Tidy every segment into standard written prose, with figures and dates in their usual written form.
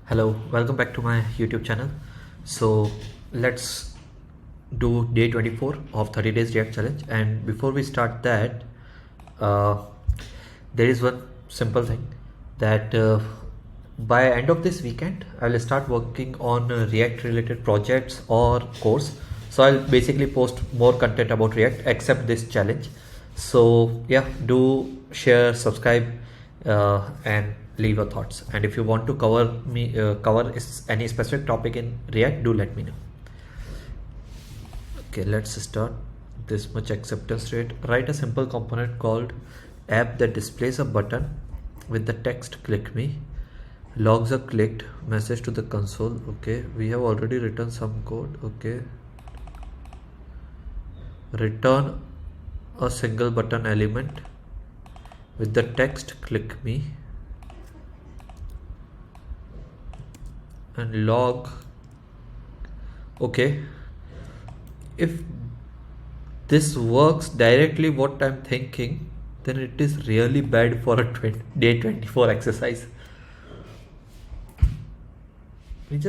Hello, welcome back to my YouTube channel. So let's do day 24 of 30 days React challenge. And before we start that, uh, there is one simple thing that by end of this weekend, I will start working on React related projects or course. So I'll basically post more content about React except this challenge. So yeah, do share, subscribe, and leave your thoughts. And if you want to cover any specific topic in React, do let me know. Okay, let's start. This much acceptance rate. Write a simple component called app that displays a button with the text click me. Logs are clicked, message to the console. Okay, we have already written some code. Okay, return a single button element with the text click me and log. Okay, if this works directly what I'm thinking, then it is really bad for a day 24 exercise. It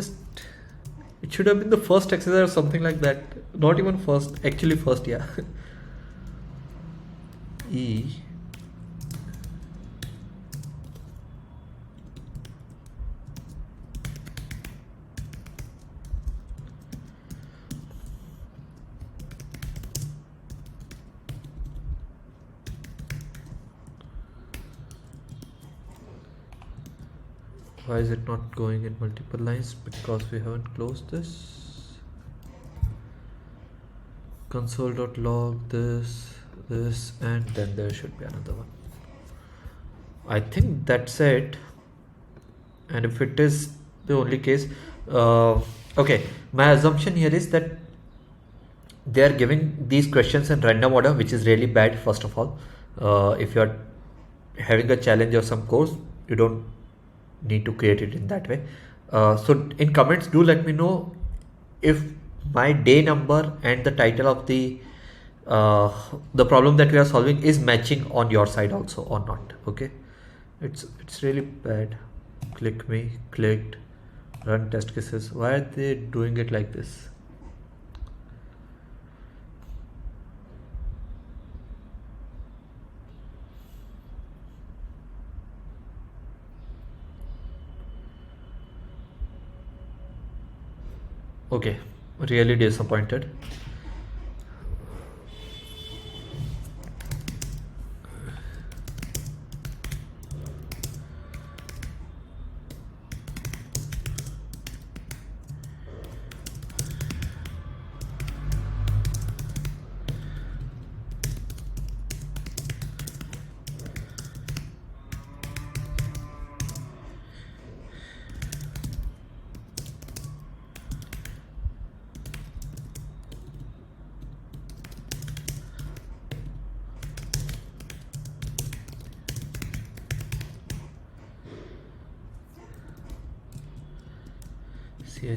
should have been the first exercise or something like that. Not even first, actually first, yeah. E Why is it not going in multiple lines? Because we haven't closed this. Console.log this, and then there should be another one. I think that's it. And if it is the only case, okay, my assumption here is that they are giving these questions in random order, which is really bad. First of all, if you are having a challenge or some course, you don't need to create it in that way. So in comments, do let me know if my day number and the title of the problem that we are solving is matching on your side also or not. Okay, it's really bad. Click me, clicked, run test cases. Why are they doing it like this? Okay, really disappointed.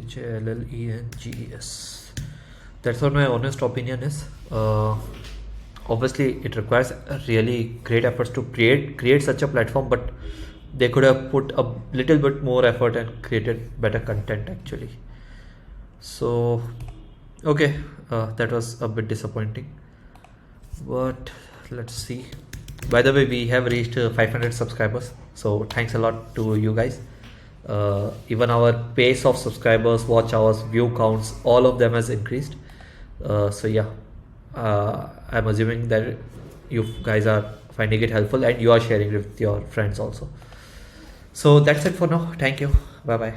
CHALLENGES. That's what my honest opinion is. Obviously, it requires really great efforts to create such a platform, but they could have put a little bit more effort and created better content actually. So, okay, that was a bit disappointing, but let's see. By the way, we have reached 500 subscribers, so thanks a lot to you guys. Even our pace of subscribers, watch hours, view counts, all of them has increased. So yeah, I'm assuming that you guys are finding it helpful and you are sharing it with your friends also. So that's it for now. Thank you. Bye bye.